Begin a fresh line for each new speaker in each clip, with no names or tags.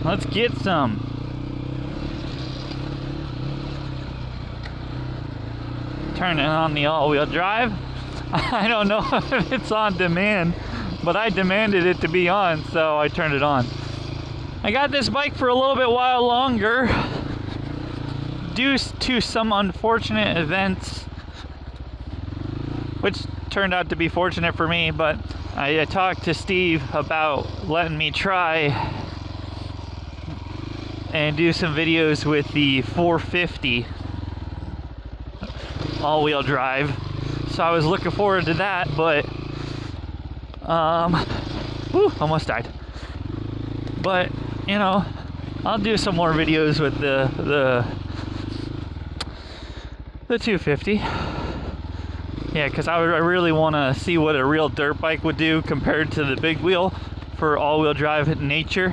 Let's get some. Turning on the all-wheel drive. I don't know if it's on demand, but I demanded it to be on, so I turned it on. I got this bike for a little bit while longer due to some unfortunate events, which turned out to be fortunate for me, but I talked to Steve about letting me try and do some videos with the 450 all-wheel drive, so I was looking forward to that, but almost died. But you know, I'll do some more videos with the 250. Yeah, because I really want to see what a real dirt bike would do compared to the big wheel for all-wheel drive nature.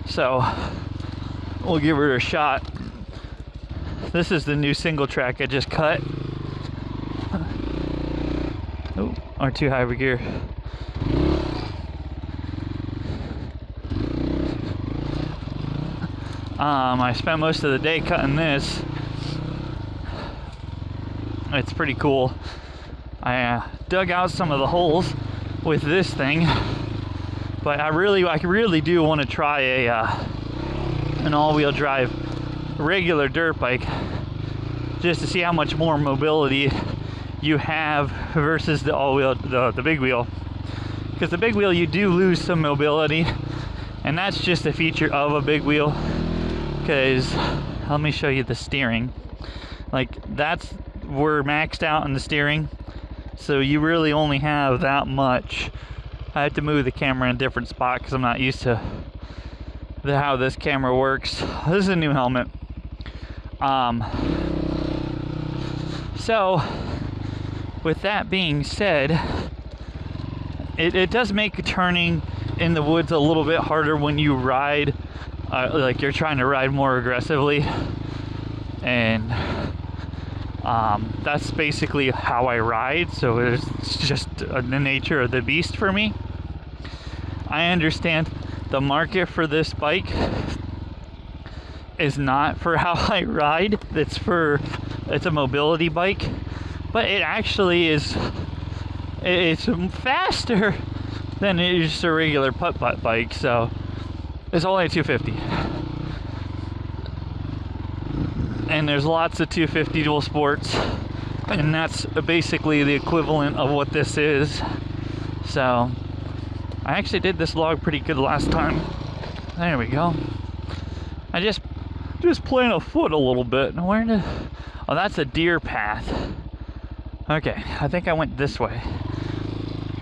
So we'll give her a shot. This is the new single track I just cut. Oh, R2 hybrid gear. I spent most of the day cutting this. It's pretty cool. I dug out some of the holes with this thing, but I really do want to try an all-wheel drive regular dirt bike, just to see how much more mobility you have versus the all-wheel, the big wheel. Because the big wheel, you do lose some mobility, and that's just a feature of a big wheel. Because let me show you the steering. Like, we're maxed out in the steering, so you really only have that much. I have to move the camera in a different spot because I'm not used to how this camera works. This is a new helmet. So with that being said, it does make turning in the woods a little bit harder when you ride, like you're trying to ride more aggressively, and that's basically how I ride, so it's just the nature of the beast for me. I understand the market for this bike is not for how I ride, it's a mobility bike, but it actually is, it's faster than it is just a regular putt-putt bike, so it's only a 250. And there's lots of 250 dual sports, and that's basically the equivalent of what this is. So I actually did this log pretty good last time. There we go. I just playing afoot a little bit. Oh, that's a deer path. Okay, I think I went this way.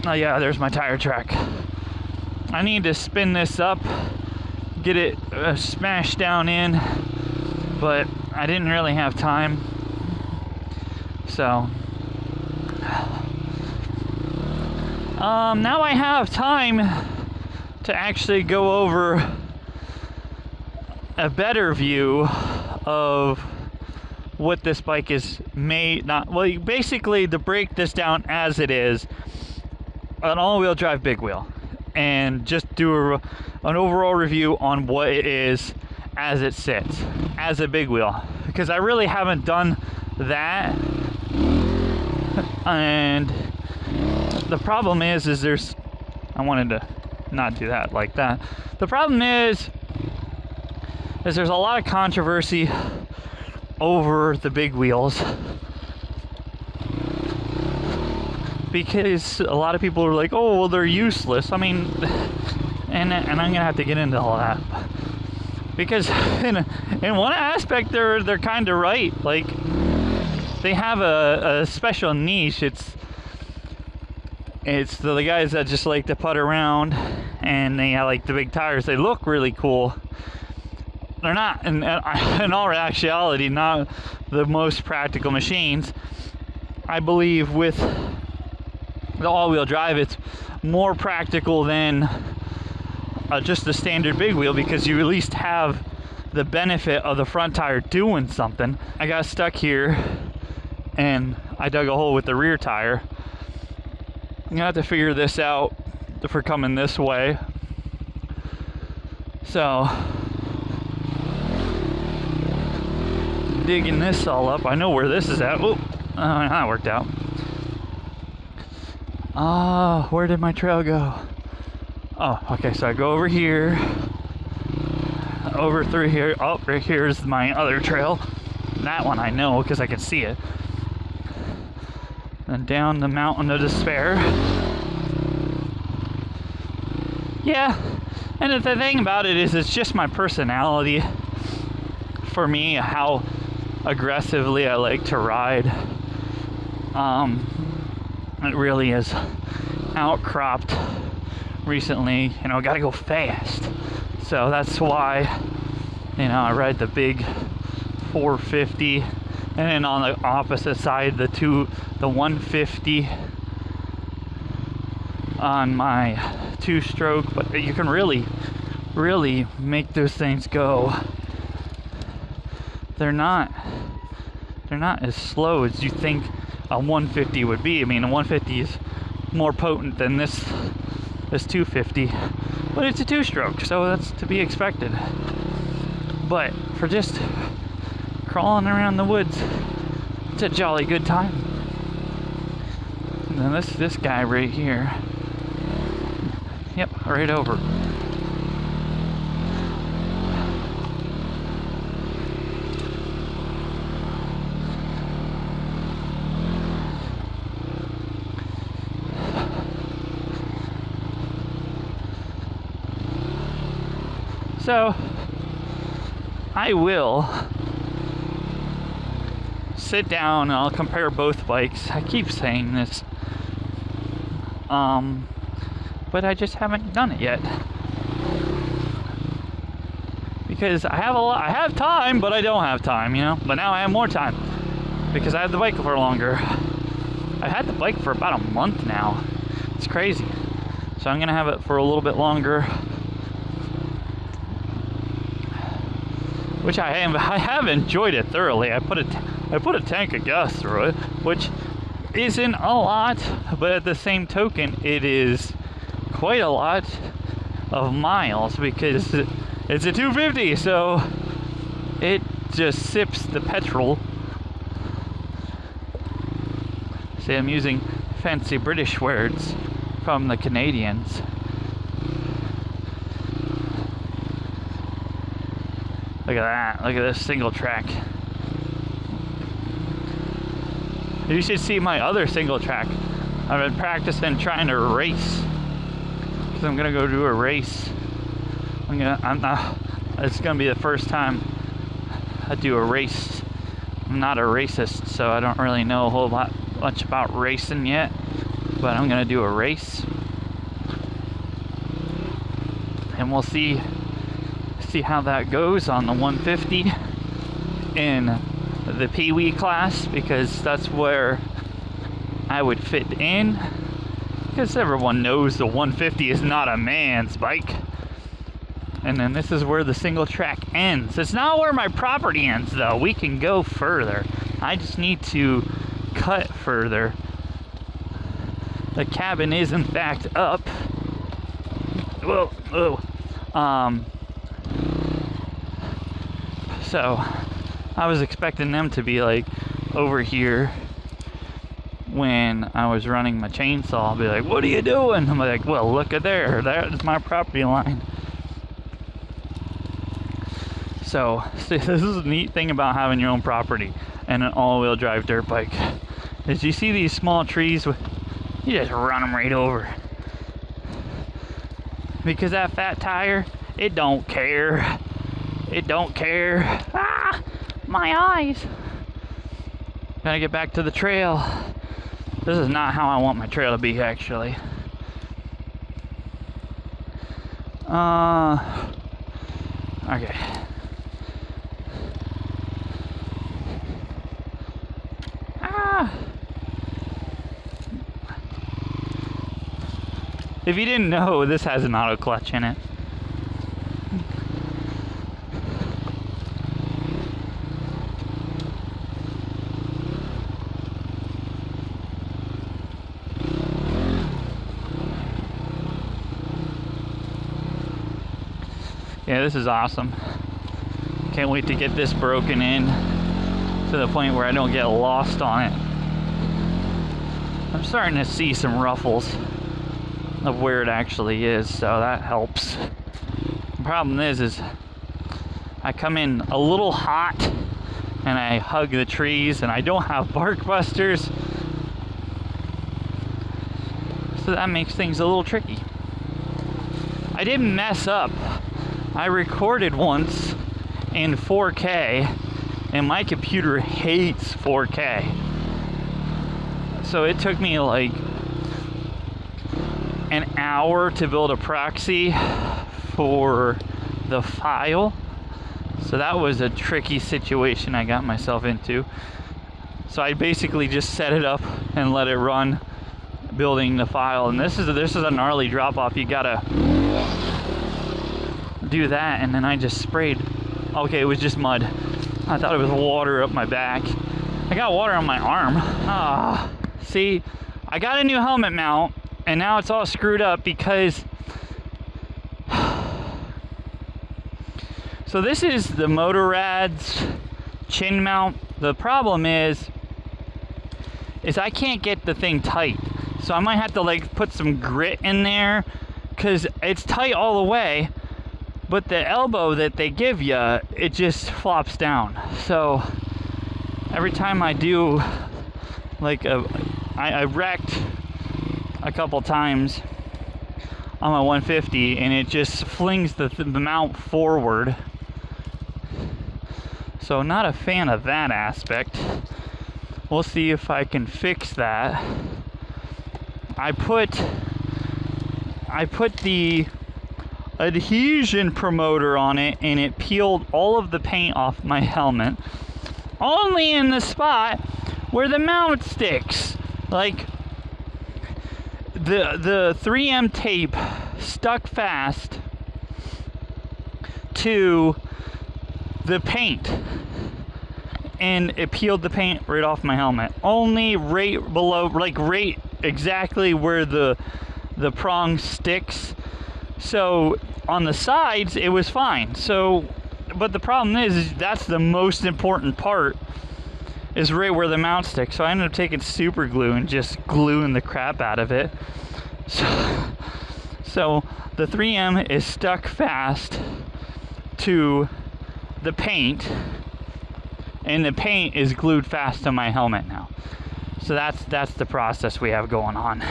Oh yeah, there's my tire track. I need to spin this up, get it smashed down in, but I didn't really have time. So now I have time to actually go over a better view of what this bike is made. Basically, to break this down as it is, an all-wheel drive big wheel, and just do an overall review on what it is as it sits as a big wheel, because I really haven't done that. And the problem is I wanted to not do that like that. The problem is there's a lot of controversy over the big wheels, because a lot of people are like, oh, well, they're useless. I mean, and I'm gonna have to get into all that, because in one aspect they're kind of right. Like, they have a special niche. It's the guys that just like to putt around, and they have like the big tires. They look really cool. They're not, in all actuality, not the most practical machines. I believe with the all-wheel drive, it's more practical than just the standard big wheel, because you at least have the benefit of the front tire doing something. I got stuck here, and I dug a hole with the rear tire. I'm gonna have to figure this out for coming this way. So, digging this all up. I know where this is at. Oh, that worked out. Where did my trail go? Oh, okay, so I go over here, over through here. Oh, right here's my other trail. That one I know because I can see it. And down the mountain of despair. Yeah, and the thing about it is it's just my personality. For me, how aggressively I like to ride. It really is outcropped recently, you know, gotta go fast. So that's why, you know, I ride the big 450, and then on the opposite side, the 150 on my 2-stroke. But you can really make those things go. They're not as slow as you think a 150 would be. I mean, a 150 is more potent than this 250, but it's a 2-stroke, so that's to be expected. But for just crawling around the woods, it's a jolly good time. And then this guy right here, yep, right over. So, I will sit down and I'll compare both bikes. I keep saying this, but I just haven't done it yet. Because I have time, but I don't have time, you know? But now I have more time because I have the bike for longer. I've had the bike for about a month now. It's crazy. So I'm gonna have it for a little bit longer. Which I have enjoyed it thoroughly. I put a tank of gas through it, which isn't a lot, but at the same token, it is quite a lot of miles because it's a 250, so it just sips the petrol. See, I'm using fancy British words from the Canadians. Look at that. Look at this single track. You should see my other single track. I've been practicing trying to race. Because I'm going to go do a race. It's going to be the first time I do a race. I'm not a racist, so I don't really know a whole lot much about racing yet. But I'm going to do a race. And we'll see how that goes on the 150 in the Pee-wee class, because that's where I would fit in, because everyone knows the 150 is not a man's bike. And then this is where the single track ends. It's not where my property ends though. We can go further. I just need to cut further. The cabin is in fact up. Whoa. So I was expecting them to be like over here when I was running my chainsaw. I'll be like, what are you doing? I'm like, well, look at there. That's my property line. So see, this is a neat thing about having your own property and an all-wheel drive dirt bike. Is you see these small trees, you just run them right over. Because that fat tire, it don't care. It don't care. Ah, my eyes. Gotta get back to the trail. This is not how I want my trail to be, actually. Okay. If you didn't know, this has an auto clutch in it. Yeah, this is awesome. Can't wait to get this broken in to the point where I don't get lost on it. I'm starting to see some ruffles of where it actually is, so that helps. The problem is I come in a little hot and I hug the trees and I don't have bark busters, so that makes things a little tricky. I didn't mess up. I recorded once in 4K and my computer hates 4K. So it took me like an hour to build a proxy for the file. So that was a tricky situation I got myself into. So I basically just set it up and let it run, building the file. And this is a gnarly drop off. You gotta do that, and then I just sprayed. Okay, it was just mud. I thought it was water up my back. I got water on my arm. See, I got a new helmet mount, and now it's all screwed up because... So this is the Motorrad's chin mount. The problem is I can't get the thing tight. So I might have to like put some grit in there, because it's tight all the way, but the elbow that they give you, it just flops down. So every time I do, like I wrecked a couple times on my 150, and it just flings the mount forward. So not a fan of that aspect. We'll see if I can fix that. I put the adhesion promoter on it, and it peeled all of the paint off my helmet, only in the spot where the mount sticks. Like the 3M tape stuck fast to the paint, and it peeled the paint right off my helmet, only right below, like right exactly where the prong sticks. So on the sides it was fine. So but the problem is that's the most important part, is right where the mount sticks. So I ended up taking super glue and just gluing the crap out of it. So the 3M is stuck fast to the paint, and the paint is glued fast to my helmet now. So that's the process we have going on.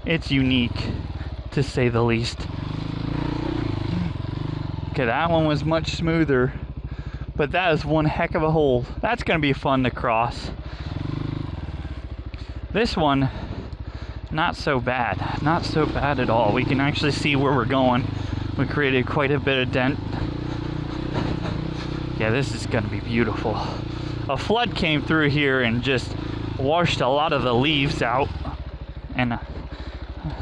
It's unique, to say the least. Okay, that one was much smoother, but that is one heck of a hole. That's gonna be fun to cross. This one, not so bad. Not so bad at all. We can actually see where we're going. We created quite a bit of dent. Yeah, this is gonna be beautiful. A flood came through here and just washed a lot of the leaves out, and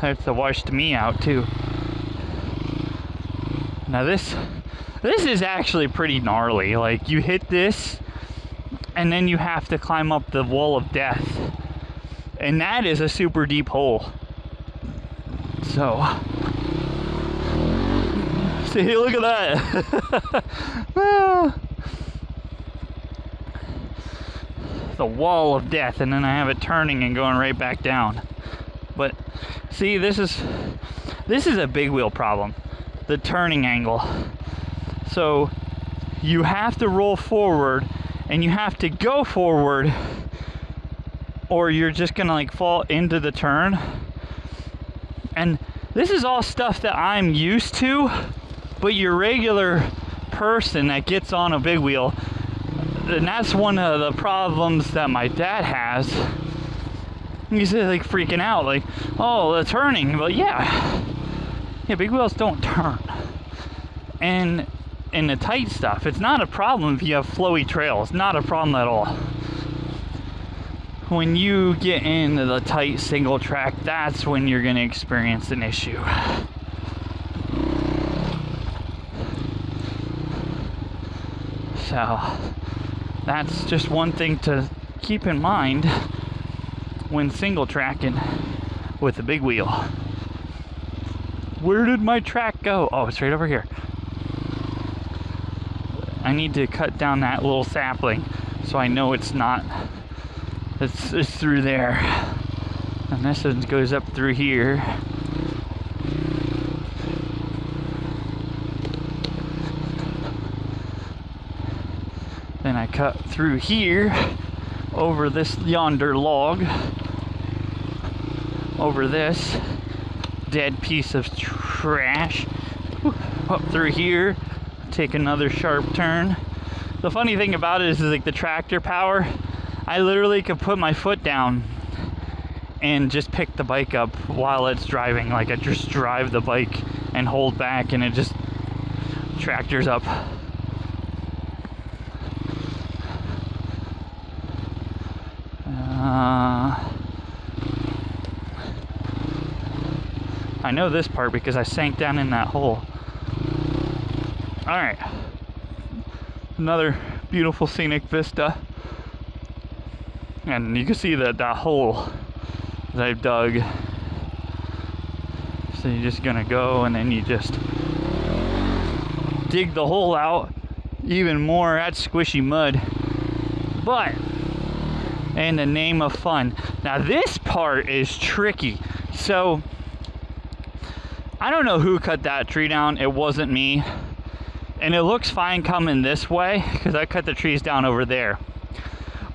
it's washed me out too. Now this is actually pretty gnarly. Like, you hit this and then you have to climb up the wall of death, and that is a super deep hole. So see, look at that. The wall of death, and then I have it turning and going right back down. But see, this is a big wheel problem, the turning angle. So you have to roll forward, and you have to go forward, or you're just gonna like fall into the turn. And this is all stuff that I'm used to, but your regular person that gets on a big wheel, and that's one of the problems that my dad has. He's like freaking out, like, oh, the turning. But yeah, big wheels don't turn. And in the tight stuff, it's not a problem if you have flowy trails. Not a problem at all. When you get into the tight single track, that's when you're gonna experience an issue. So that's just one thing to keep in mind when single tracking with a big wheel. Where did my track go? Oh, it's right over here. I need to cut down that little sapling so I know it's not, it's through there. And this one goes up through here. Then I cut through here over this yonder log, over this dead piece of trash, up through here, take another sharp turn. The funny thing about it is like the tractor power, I literally could put my foot down and just pick the bike up while it's driving. Like I just drive the bike and hold back and it just tractors up. I know this part because I sank down in that hole. All right, another beautiful scenic vista, and you can see that hole that I've dug. So you're just gonna go and then you just dig the hole out even more. That's squishy mud, but in the name of fun. Now this part is tricky. So I don't know who cut that tree down. It wasn't me. And it looks fine coming this way because I cut the trees down over there.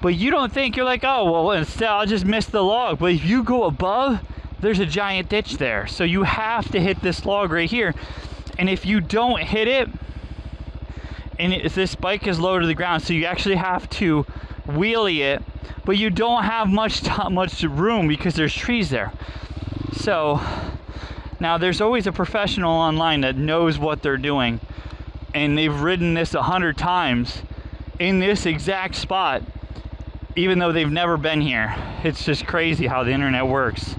But you don't think, you're like, oh, well, instead I'll just miss the log. But if you go above, there's a giant ditch there. So you have to hit this log right here. And if you don't hit it, and this bike is low to the ground, so you actually have to wheelie it, but you don't have much room because there's trees there. So now there's always a professional online that knows what they're doing, and they've ridden this 100 times in this exact spot, even though they've never been here. It's just crazy how the internet works.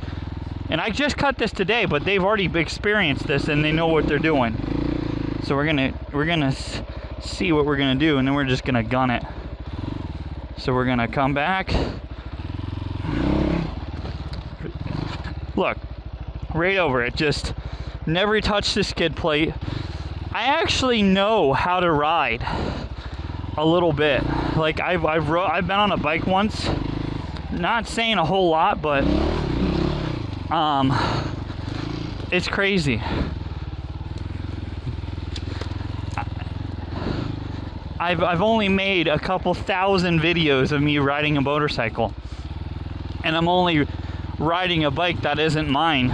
And I just cut this today, but they've already experienced this and they know what they're doing. So we're gonna see what we're gonna do, and then we're just gonna gun it. So we're gonna come back. Look, right over it, just never touched the skid plate. I actually know how to ride a little bit. Like I've been on a bike once, not saying a whole lot, but it's crazy. I've only made a couple thousand videos of me riding a motorcycle, and I'm only riding a bike that isn't mine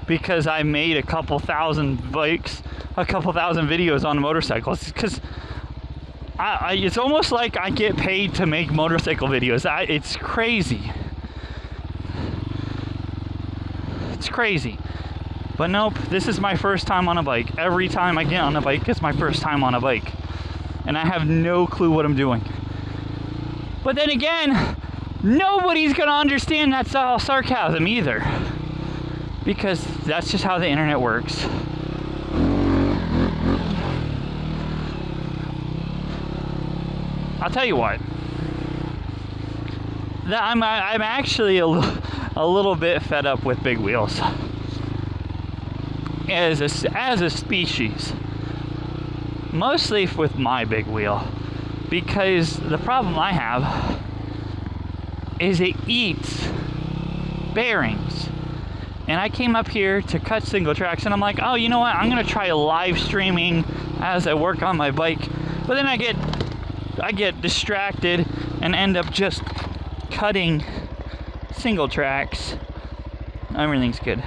because I made a couple thousand videos on motorcycles. Because it's almost like I get paid to make motorcycle videos. It's crazy. It's crazy. But nope, this is my first time on a bike. Every time I get on a bike, it's my first time on a bike. And I have no clue what I'm doing. But then again, nobody's gonna understand that's all sarcasm either, because that's just how the internet works. I'll tell you what, I'm actually a little bit fed up with big wheels as a species. Mostly with my big wheel, because the problem I have is it eats bearings. And I came up here to cut single tracks, and I'm like, oh, you know what? I'm gonna try live streaming as I work on my bike. But then I get distracted and end up just cutting single tracks. Everything's good.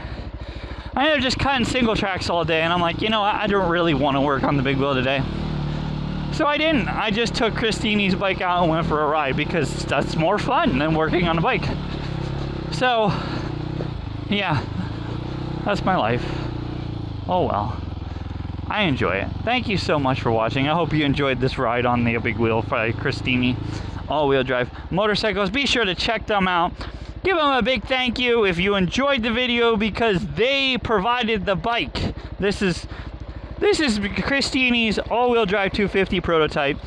I ended up just cutting single tracks all day, and I'm like, you know what? I don't really want to work on the big wheel today. So I didn't. I just took Christini's bike out and went for a ride, because that's more fun than working on a bike. So, yeah, that's my life. Oh well. I enjoy it. Thank you so much for watching. I hope you enjoyed this ride on the big wheel by Christini all-wheel drive motorcycles. Be sure to check them out. Give them a big thank you if you enjoyed the video, because they provided the bike. This is Christini's all-wheel drive 250 prototype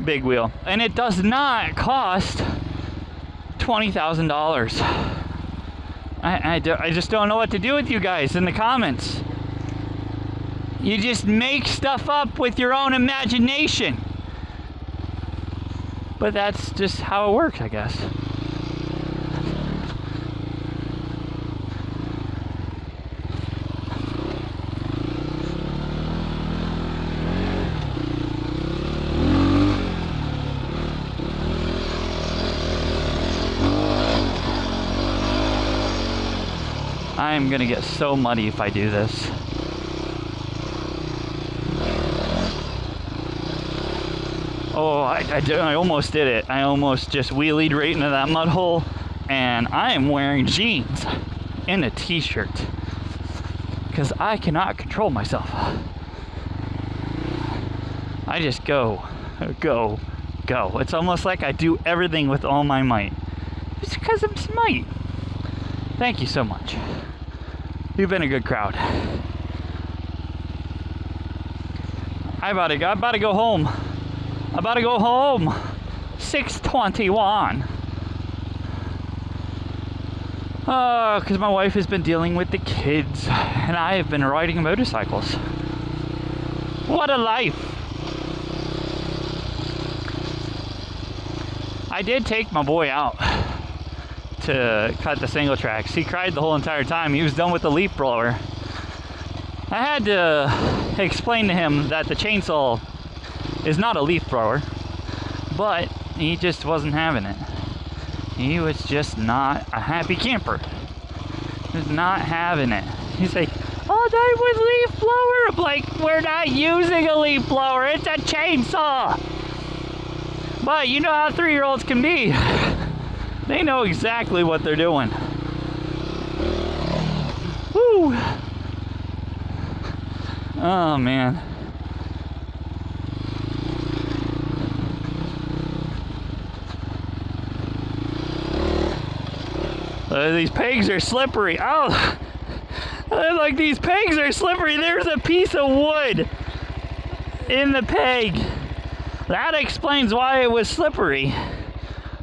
big wheel, and it does not cost $20,000. I just don't know what to do with you guys in the comments. You just make stuff up with your own imagination. But that's just how it works, I guess. I'm gonna get so muddy if I do this. Oh, I almost did it. I almost just wheelied right into that mud hole, and I am wearing jeans and a t-shirt because I cannot control myself. I just go. It's almost like I do everything with all my might. It's because I'm Smite. Thank you so much. You've been a good crowd. I'm about to go home. 6:21. Because my wife has been dealing with the kids, and I have been riding motorcycles. What a life. I did take my boy out to cut the single tracks. He cried the whole entire time. He was done with the leaf blower. I had to explain to him that the chainsaw is not a leaf blower, but he just wasn't having it. He was just not a happy camper. Just not having it. He's like, all day with leaf blower. I'm like, we're not using a leaf blower. It's a chainsaw. But you know how 3-year-olds can be. They know exactly what they're doing. Woo! Oh man. These pegs are slippery. Oh! Like, these pegs are slippery. There's a piece of wood in the peg. That explains why it was slippery.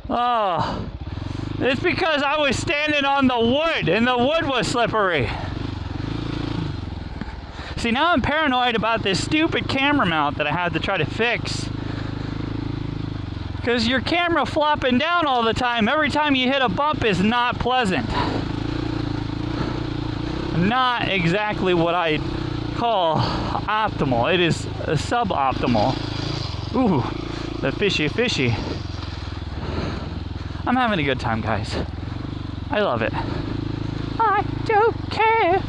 Oh. It's because I was standing on the wood, and the wood was slippery. See, now I'm paranoid about this stupid camera mount that I have to try to fix. Because your camera flopping down all the time, every time you hit a bump, is not pleasant. Not exactly what I'd call optimal. It is suboptimal. Ooh, the fishy. I'm having a good time, guys. I love it. I don't care.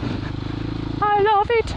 I love it.